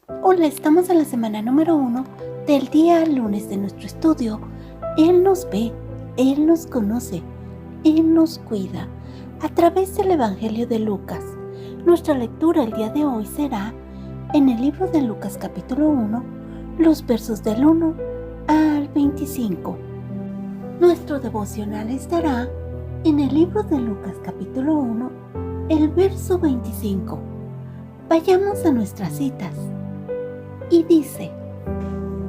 Hola, estamos en la semana número 1 del día lunes de nuestro estudio. Él nos ve, Él nos conoce, Él nos cuida. A través del Evangelio de Lucas, nuestra lectura el día de hoy será en el libro de Lucas capítulo 1, los versos del 1 al 25. Nuestro devocional estará en el libro de Lucas capítulo 1, el verso 25. Vayamos a nuestras citas. Y dice: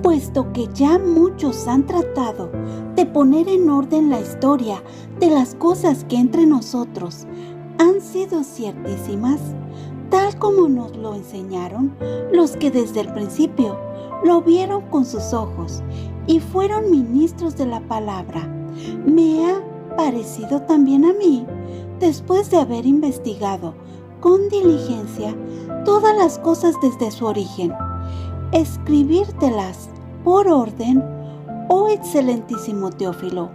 puesto que ya muchos han tratado de poner en orden la historia de las cosas que entre nosotros han sido ciertísimas, tal como nos lo enseñaron los que desde el principio lo vieron con sus ojos y fueron ministros de la palabra, me ha parecido también a mí, después de haber investigado con diligencia todas las cosas desde su origen, escribírtelas por orden, oh excelentísimo Teófilo,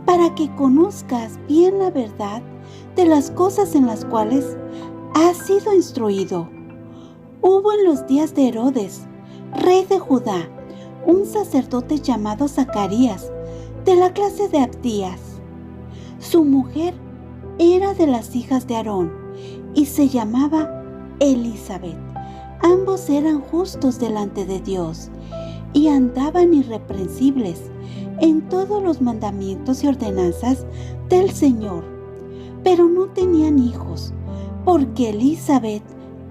para que conozcas bien la verdad de las cosas en las cuales has sido instruido. Hubo en los días de Herodes, rey de Judá, un sacerdote llamado Zacarías, de la clase de Abdías. Su mujer era de las hijas de Aarón y se llamaba Elisabet. Ambos eran justos delante de Dios y andaban irreprensibles en todos los mandamientos y ordenanzas del Señor, pero no tenían hijos, porque Elisabet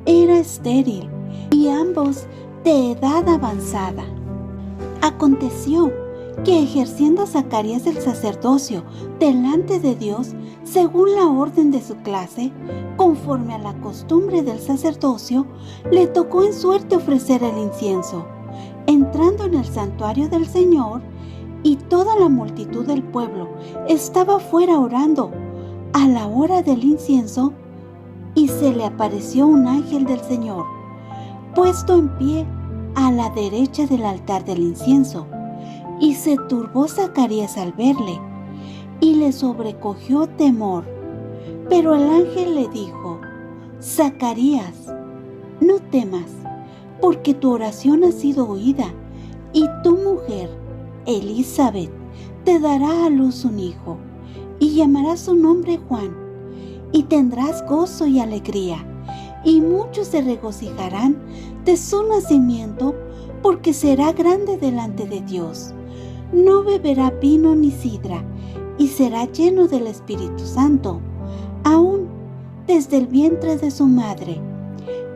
era estéril y ambos de edad avanzada. Aconteció que ejerciendo Zacarías el sacerdocio delante de Dios, según la orden de su clase, conforme a la costumbre del sacerdocio, le tocó en suerte ofrecer el incienso. Entrando en el santuario del Señor, y toda la multitud del pueblo estaba fuera orando a la hora del incienso, y se le apareció un ángel del Señor, puesto en pie a la derecha del altar del incienso. Y se turbó Zacarías al verle, y le sobrecogió temor. Pero el ángel le dijo: Zacarías, no temas, porque tu oración ha sido oída, y tu mujer, Elisabet, te dará a luz un hijo, y llamarás su nombre Juan, y tendrás gozo y alegría, y muchos se regocijarán de su nacimiento, porque será grande delante de Dios. No beberá vino ni sidra, y será lleno del Espíritu Santo, aún desde el vientre de su madre,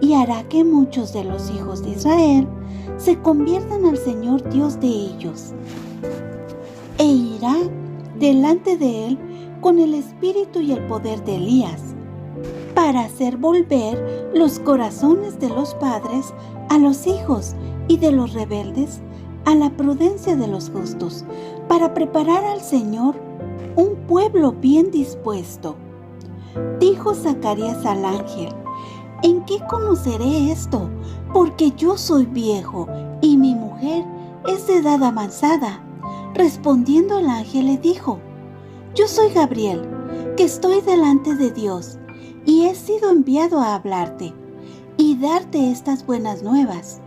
y hará que muchos de los hijos de Israel se conviertan al Señor Dios de ellos, e irá delante de él con el espíritu y el poder de Elías, para hacer volver los corazones de los padres a los hijos y de los rebeldes a la prudencia de los justos, para preparar al Señor un pueblo bien dispuesto. Dijo Zacarías al ángel: ¿en qué conoceré esto? Porque yo soy viejo y mi mujer es de edad avanzada. Respondiendo el ángel le dijo: yo soy Gabriel, que estoy delante de Dios, y he sido enviado a hablarte y darte estas buenas nuevas.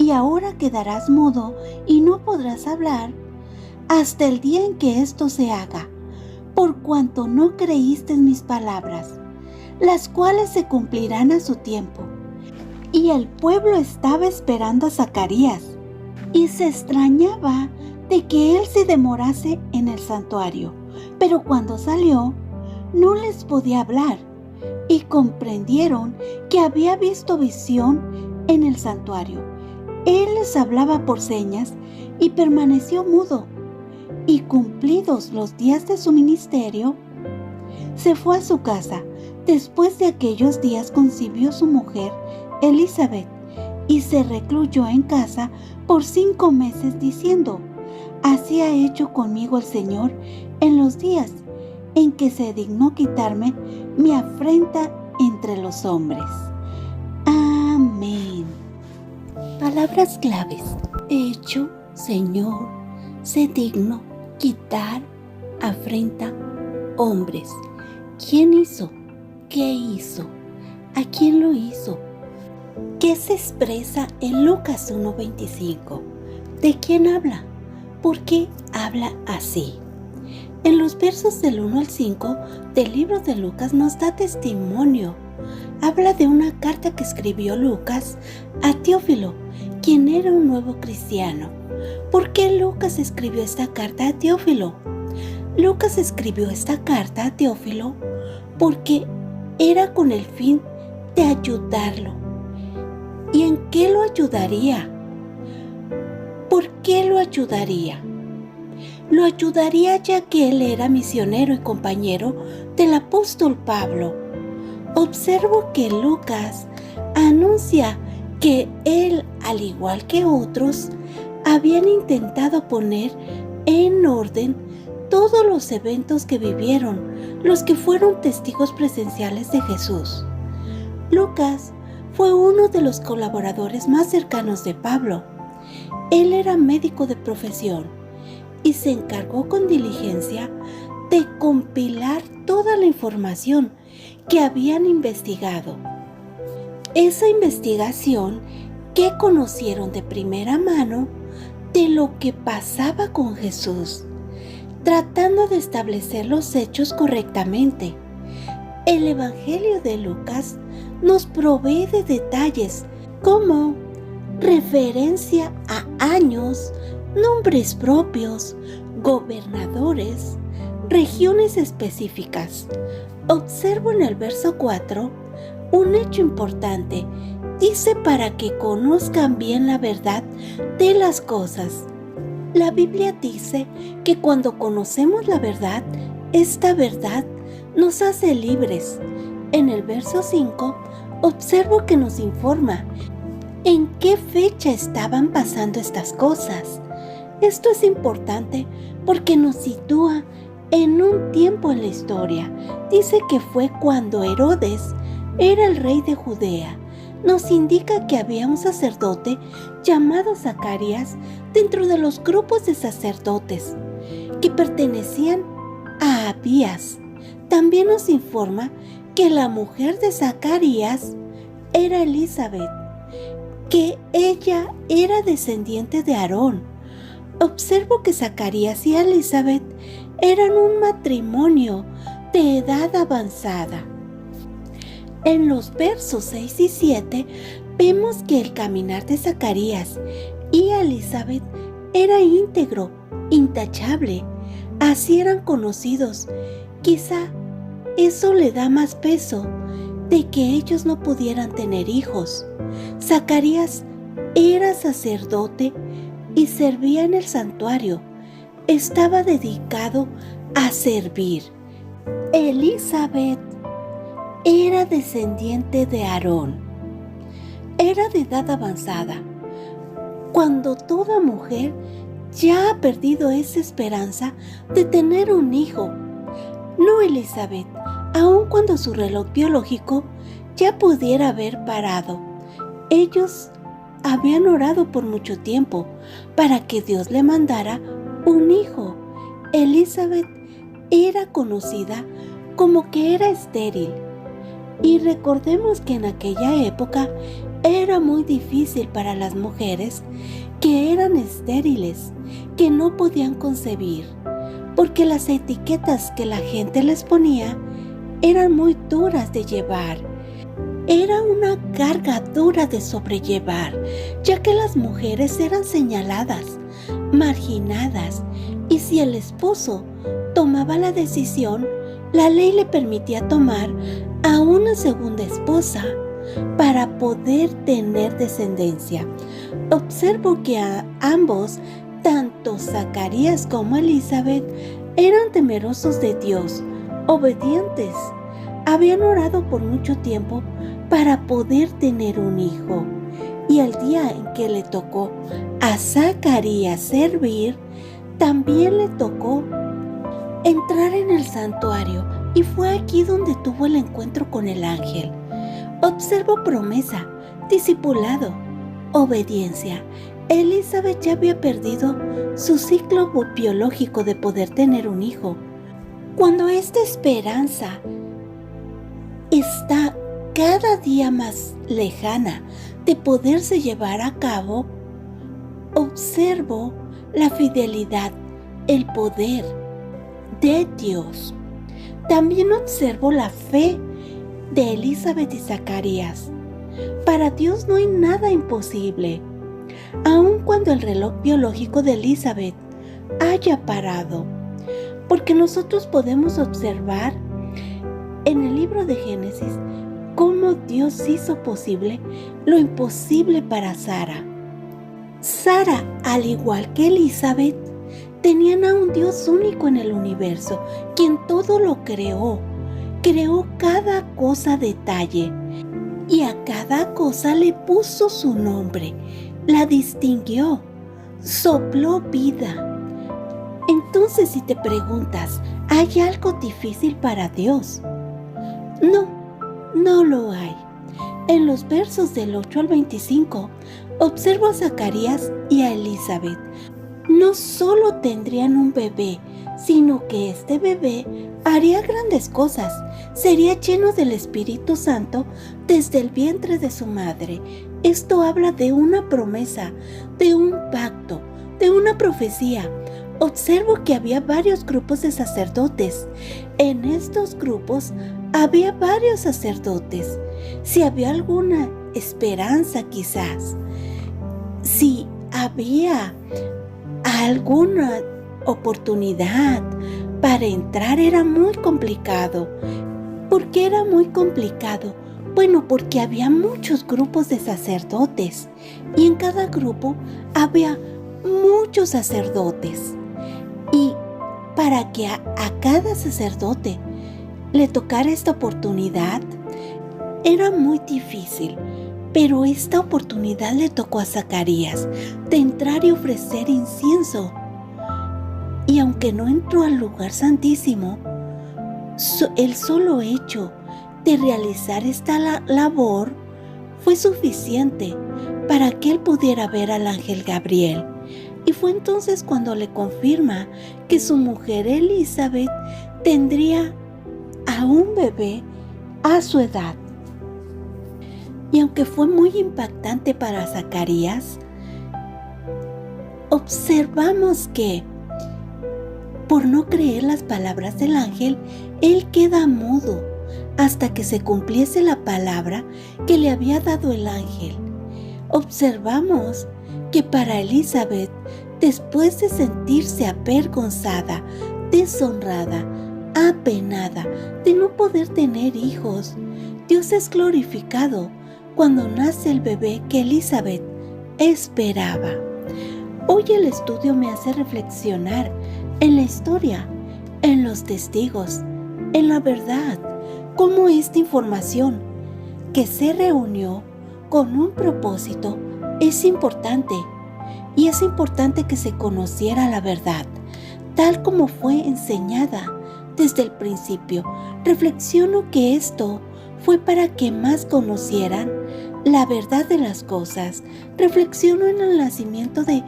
Y ahora quedarás mudo y no podrás hablar hasta el día en que esto se haga, por cuanto no creíste en mis palabras, las cuales se cumplirán a su tiempo. Y el pueblo estaba esperando a Zacarías, y se extrañaba de que él se demorase en el santuario. Pero cuando salió, no les podía hablar, y comprendieron que había visto visión en el santuario. Él les hablaba por señas y permaneció mudo. Y cumplidos los días de su ministerio, se fue a su casa. Después de aquellos días concibió su mujer, Elisabet, y se recluyó en casa por 5 meses, diciendo: así ha hecho conmigo el Señor en los días en que se dignó quitarme mi afrenta entre los hombres. Amén. Palabras claves: hecho, Señor, se dignó quitar, afrenta, hombres. ¿Quién hizo? ¿Qué hizo? ¿A quién lo hizo? ¿Qué se expresa en Lucas 1:25? ¿De quién habla? ¿Por qué habla así? En los versos del 1 al 5 del libro de Lucas nos da testimonio. Habla de una carta que escribió Lucas a Teófilo, quien era un nuevo cristiano. ¿Por qué Lucas escribió esta carta a Teófilo? Lucas escribió esta carta a Teófilo porque era con el fin de ayudarlo. ¿Y en qué lo ayudaría? ¿Por qué lo ayudaría? Lo ayudaría ya que él era misionero y compañero del apóstol Pablo. Observo que Lucas anuncia que él, al igual que otros, habían intentado poner en orden todos los eventos que vivieron los que fueron testigos presenciales de Jesús. Lucas fue uno de los colaboradores más cercanos de Pablo. Él era médico de profesión y se encargó con diligencia de compilar toda la información que habían investigado. Esa investigación que conocieron de primera mano de lo que pasaba con Jesús, tratando de establecer los hechos correctamente. El Evangelio de Lucas nos provee de detalles como referencia a años, nombres propios, gobernadores, regiones específicas. Observo en el verso 4 un hecho importante. Dice para que conozcan bien la verdad de las cosas. La Biblia dice que cuando conocemos la verdad, esta verdad nos hace libres. En el verso 5, observo que nos informa en qué fecha estaban pasando estas cosas. Esto es importante porque nos sitúa en un tiempo en la historia. Dice que fue cuando Herodes era el rey de Judea. Nos indica que había un sacerdote llamado Zacarías dentro de los grupos de sacerdotes que pertenecían a Abías. También nos informa que la mujer de Zacarías era Elizabeth, que ella era descendiente de Aarón. Observo que Zacarías y Elizabeth eran un matrimonio de edad avanzada. En los versos 6 y 7 vemos que el caminar de Zacarías y Elizabeth era íntegro, intachable. Así eran conocidos. Quizá eso le da más peso de que ellos no pudieran tener hijos. Zacarías era sacerdote y servía en el santuario. Estaba dedicado a servir. Elizabeth era descendiente de Aarón. Era de edad avanzada. Cuando toda mujer ya ha perdido esa esperanza de tener un hijo. No Elizabeth, aun cuando su reloj biológico ya pudiera haber parado. Ellos habían orado por mucho tiempo para que Dios le mandara un hijo. Elizabeth era conocida como que era estéril. Y recordemos que en aquella época era muy difícil para las mujeres que eran estériles, que no podían concebir, porque las etiquetas que la gente les ponía eran muy duras de llevar. Era una carga dura de sobrellevar, ya que las mujeres eran señaladas, marginadas, y si el esposo tomaba la decisión, la ley le permitía tomar a una segunda esposa para poder tener descendencia. Observo que a ambos, tanto Zacarías como Elizabeth, eran temerosos de Dios, obedientes. Habían orado por mucho tiempo para poder tener un hijo. Y el día en que le tocó a Zacarías servir, también le tocó entrar en el santuario, y fue aquí donde tuvo el encuentro con el ángel. Observo promesa, discipulado, obediencia. Elizabeth ya había perdido su ciclo biológico de poder tener un hijo. Cuando esta esperanza está cada día más lejana de poderse llevar a cabo, observo la fidelidad, el poder de Dios. También observo la fe de Elizabeth y Zacarías. Para Dios no hay nada imposible. Aun cuando el reloj biológico de Elizabeth haya parado, porque nosotros podemos observar en el libro de Génesis cómo Dios hizo posible lo imposible para Sara. Sara, al igual que Elizabeth, tenían a un Dios único en el universo, quien todo lo creó cada cosa a detalle, y a cada cosa le puso su nombre, la distinguió, sopló vida. Entonces, si te preguntas, ¿hay algo difícil para Dios? No lo hay. En los versos del 8 al 25, observo a Zacarías y a Elizabeth. No solo tendrían un bebé, sino que este bebé haría grandes cosas. Sería lleno del Espíritu Santo desde el vientre de su madre. Esto habla de una promesa, de un pacto, de una profecía. Observo que había varios grupos de sacerdotes. En estos grupos había varios sacerdotes. Si había alguna esperanza, quizás, si había alguna oportunidad para entrar, era muy complicado. ¿Por qué era muy complicado? Bueno, porque había muchos grupos de sacerdotes y en cada grupo había muchos sacerdotes. Y para que a cada sacerdote le tocara esta oportunidad, era muy difícil. Pero esta oportunidad le tocó a Zacarías, de entrar y ofrecer incienso. Y aunque no entró al lugar santísimo, el solo hecho de realizar esta labor fue suficiente para que él pudiera ver al ángel Gabriel. Y fue entonces cuando le confirma que su mujer Elizabeth tendría a un bebé a su edad. Y aunque fue muy impactante para Zacarías, observamos que, por no creer las palabras del ángel, él queda mudo hasta que se cumpliese la palabra que le había dado el ángel. Observamos que para Elizabeth, después de sentirse avergonzada, deshonrada, apenada de no poder tener hijos, Dios es glorificado cuando nace el bebé que Elizabeth esperaba. Hoy el estudio me hace reflexionar en la historia, en los testigos, en la verdad, cómo esta información que se reunió con un propósito es importante, y es importante que se conociera la verdad, tal como fue enseñada desde el principio. Reflexiono que esto fue para que más conocieran la verdad de las cosas. Reflexiono en el nacimiento de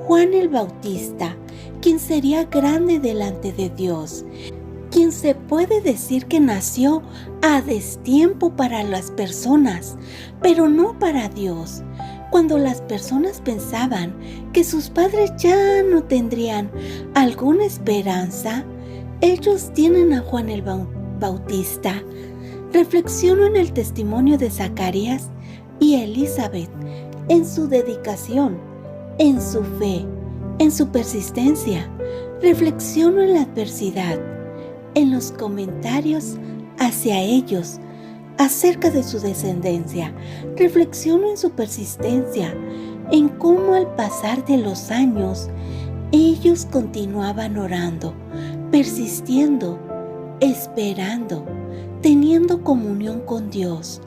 Juan el Bautista, quien sería grande delante de Dios, quien se puede decir que nació a destiempo para las personas, pero no para Dios. Cuando las personas pensaban que sus padres ya no tendrían alguna esperanza, ellos tienen a Juan el Bautista. Reflexiono en el testimonio de Zacarías y Elizabeth, en su dedicación, en su fe, en su persistencia. Reflexiono en la adversidad, en los comentarios hacia ellos acerca de su descendencia. Reflexiono en su persistencia, en cómo al pasar de los años ellos continuaban orando, persistiendo, esperando, teniendo comunión con Dios.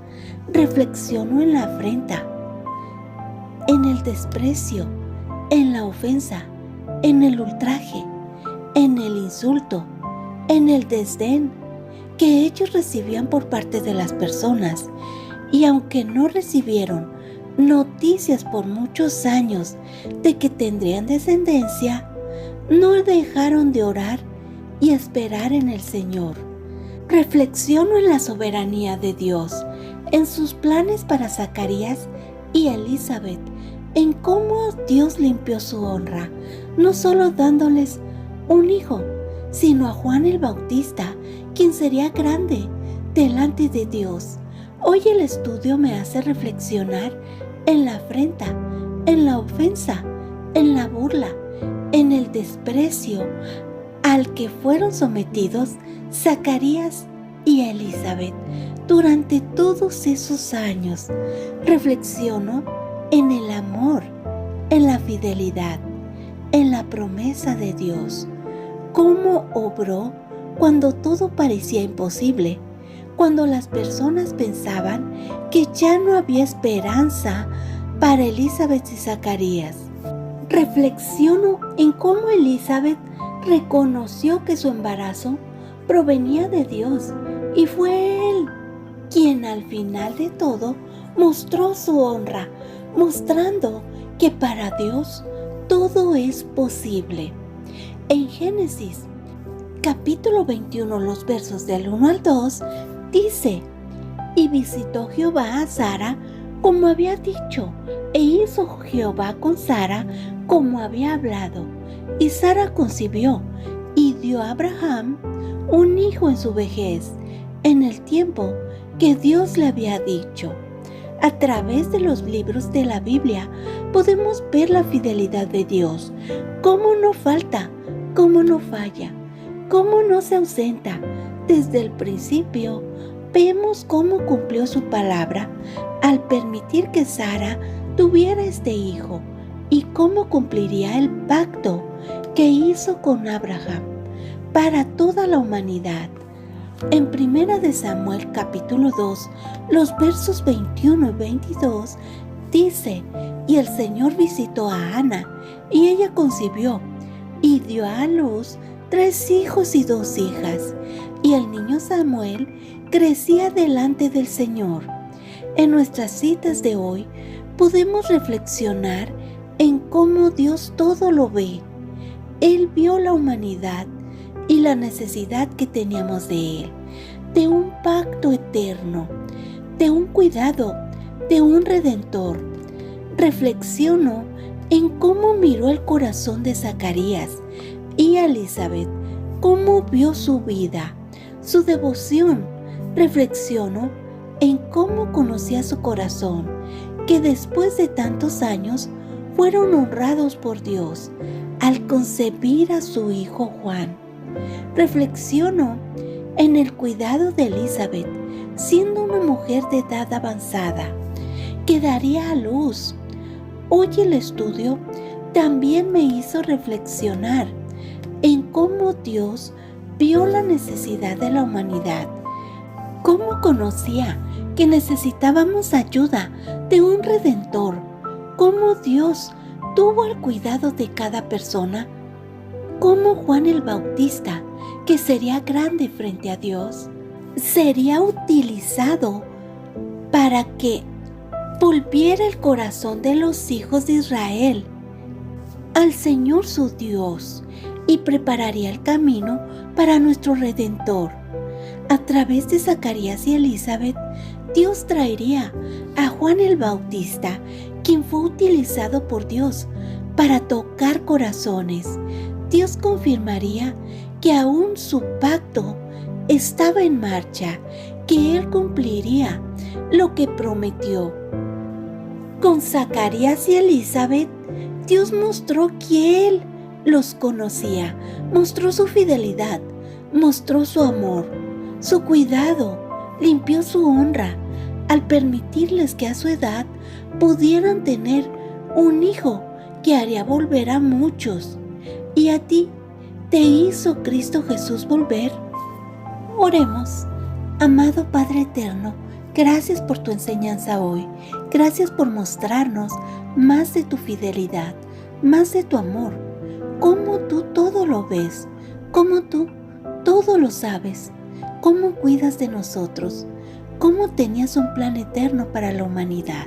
Reflexiono en la afrenta, en el desprecio, en la ofensa, en el ultraje, en el insulto, en el desdén que ellos recibían por parte de las personas. Y aunque no recibieron noticias por muchos años de que tendrían descendencia, no dejaron de orar y esperar en el Señor. Reflexiono en la soberanía de Dios, en sus planes para Zacarías y Elizabeth, en cómo Dios limpió su honra, no solo dándoles un hijo, sino a Juan el Bautista, quien sería grande delante de Dios. Hoy el estudio me hace reflexionar en la afrenta, en la ofensa, en la burla, en el desprecio al que fueron sometidos Zacarías y Elizabeth durante todos esos años. Reflexiono en el amor, en la fidelidad, en la promesa de Dios. Cómo obró cuando todo parecía imposible, cuando las personas pensaban que ya no había esperanza para Elizabeth y Zacarías. Reflexiono en cómo Elizabeth reconoció que su embarazo provenía de Dios y fue Él quien al final de todo mostró su honra, mostrando que para Dios todo es posible. En Génesis capítulo 21, los versos del 1 al 2, dice: y visitó Jehová a Sara como había dicho, e hizo Jehová con Sara como había hablado. Y Sara concibió y dio a Abraham un hijo en su vejez, en el tiempo que Dios le había dicho. A través de los libros de la Biblia podemos ver la fidelidad de Dios, cómo no falta, cómo no falla, cómo no se ausenta. Desde el principio vemos cómo cumplió su palabra al permitir que Sara tuviera este hijo y cómo cumpliría el pacto que hizo con Abraham para toda la humanidad. En 1 de Samuel capítulo 2, los versos 21 y 22 dice: y el Señor visitó a Ana, y ella concibió y dio a luz 3 hijos y 2 hijas, y el niño Samuel crecía delante del Señor. En nuestras citas de hoy podemos reflexionar en cómo Dios todo lo ve. Él vio la humanidad y la necesidad que teníamos de Él, de un pacto eterno, de un cuidado, de un redentor. Reflexiono en cómo miró el corazón de Zacarías y Elizabeth, cómo vio su vida, su devoción. Reflexiono en cómo conocía su corazón, que después de tantos años fueron honrados por Dios al concebir a su hijo Juan. Reflexiono en el cuidado de Elizabeth, siendo una mujer de edad avanzada, que daría a luz. Hoy el estudio también me hizo reflexionar en cómo Dios vio la necesidad de la humanidad, cómo conocía que necesitábamos ayuda de un redentor, cómo Dios tuvo el cuidado de cada persona, cómo Juan el Bautista, que sería grande frente a Dios, sería utilizado para que volviera el corazón de los hijos de Israel al Señor su Dios y prepararía el camino para nuestro Redentor. A través de Zacarías y Elizabeth, Dios traería a Juan el Bautista, quien fue utilizado por Dios para tocar corazones. Dios confirmaría que aún su pacto estaba en marcha, que Él cumpliría lo que prometió. Con Zacarías y Elizabeth, Dios mostró que Él los conocía, mostró su fidelidad, mostró su amor, su cuidado, limpió su honra al permitirles que a su edad pudieran tener un hijo que haría volver a muchos. ¿Y a ti te hizo Cristo Jesús volver? Oremos. Amado Padre eterno, gracias por tu enseñanza hoy. Gracias por mostrarnos más de tu fidelidad, más de tu amor. Cómo tú todo lo ves, cómo tú todo lo sabes, cómo cuidas de nosotros, cómo tenías un plan eterno para la humanidad.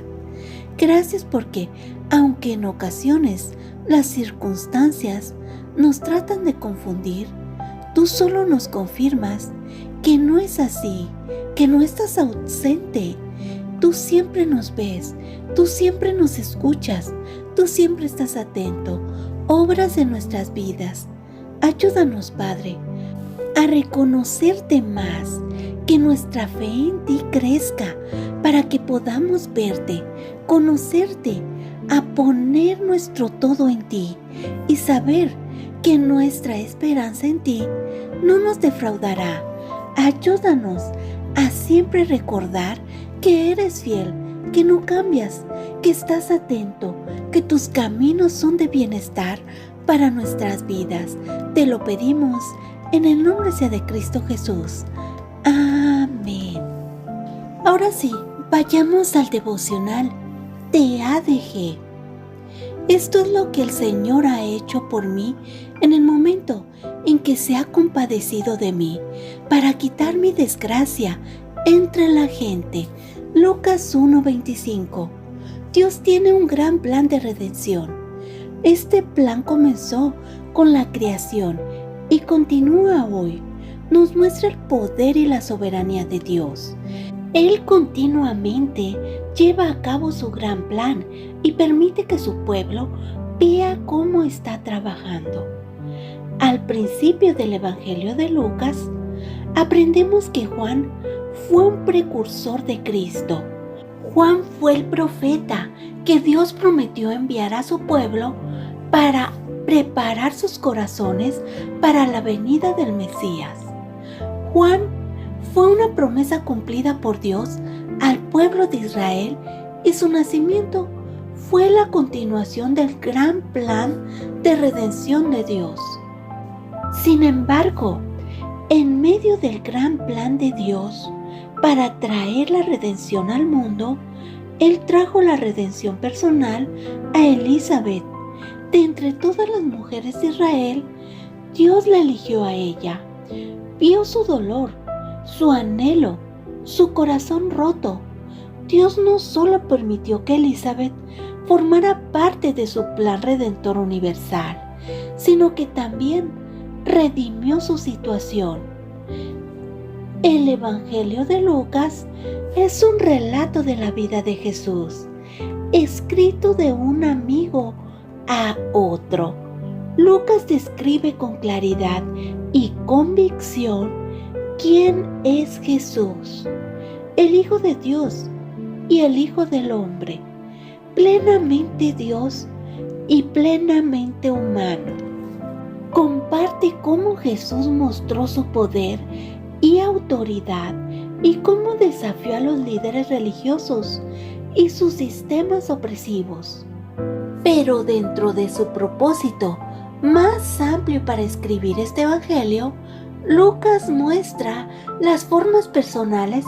Gracias porque, aunque en ocasiones las circunstancias nos tratan de confundir, tú solo nos confirmas que no es así, que no estás ausente, Tú siempre nos ves, tú siempre nos escuchas, tú siempre estás atento, obras en nuestras vidas. Ayúdanos, Padre, a reconocerte más, que nuestra fe en ti crezca para que podamos verte, conocerte, a poner nuestro todo en ti y saber que nuestra esperanza en ti no nos defraudará. Ayúdanos a siempre recordar que eres fiel, que no cambias, que estás atento, que tus caminos son de bienestar para nuestras vidas. Te lo pedimos en el nombre de Cristo Jesús. Amén. Ahora sí, vayamos al devocional de ADG. Esto es lo que el Señor ha hecho por mí en el momento en que se ha compadecido de mí, para quitar mi desgracia entre la gente. Lucas 1:25. Dios tiene un gran plan de redención. Este plan comenzó con la creación y continúa hoy. Nos muestra el poder y la soberanía de Dios. Él continuamente lleva a cabo su gran plan y permite que su pueblo vea cómo está trabajando. Al principio del Evangelio de Lucas, aprendemos que Juan fue un precursor de Cristo. Juan fue el profeta que Dios prometió enviar a su pueblo para preparar sus corazones para la venida del Mesías. Juan fue una promesa cumplida por Dios al pueblo de Israel y su nacimiento fue la continuación del gran plan de redención de Dios. Sin embargo, en medio del gran plan de Dios para traer la redención al mundo, Él trajo la redención personal a Elizabeth. De entre todas las mujeres de Israel, Dios la eligió a ella. Vio su dolor, su anhelo, su corazón roto. Dios no solo permitió que Elizabeth formara parte de su plan redentor universal, sino que también redimió su situación. El Evangelio de Lucas es un relato de la vida de Jesús, escrito de un amigo a otro. Lucas describe con claridad y convicción quién es Jesús, el Hijo de Dios y el Hijo del Hombre, plenamente Dios y plenamente humano. Comparte cómo Jesús mostró su poder y autoridad y cómo desafió a los líderes religiosos y sus sistemas opresivos. Pero dentro de su propósito más amplio para escribir este evangelio, Lucas muestra las formas personales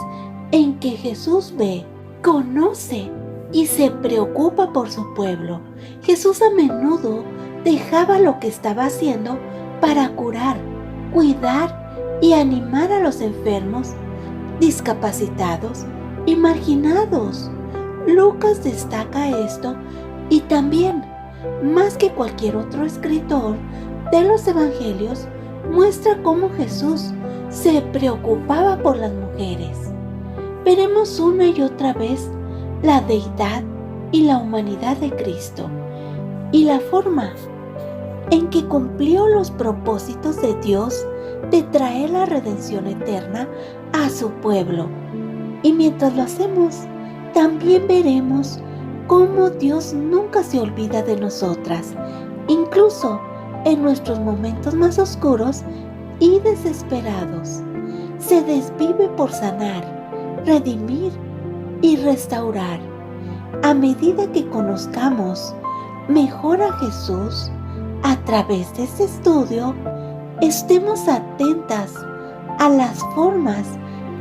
en que Jesús ve, conoce y se preocupa por su pueblo. Jesús a menudo dejaba lo que estaba haciendo para curar, cuidar y animar a los enfermos, discapacitados y marginados. Lucas destaca esto y también, más que cualquier otro escritor de los evangelios, muestra cómo Jesús se preocupaba por las mujeres. Veremos una y otra vez la deidad y la humanidad de Cristo y la forma en que cumplió los propósitos de Dios de traer la redención eterna a su pueblo. Y mientras lo hacemos, también veremos cómo Dios nunca se olvida de nosotras, incluso en nuestros momentos más oscuros y desesperados. Se desvive por sanar, redimir y restaurar. A medida que conozcamos mejor a Jesús a través de este estudio, estemos atentas a las formas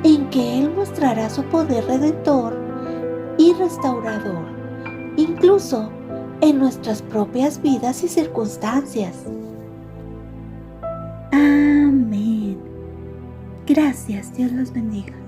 en que Él mostrará su poder redentor y restaurador, incluso en nuestras propias vidas y circunstancias. Amén. Gracias, Dios los bendiga.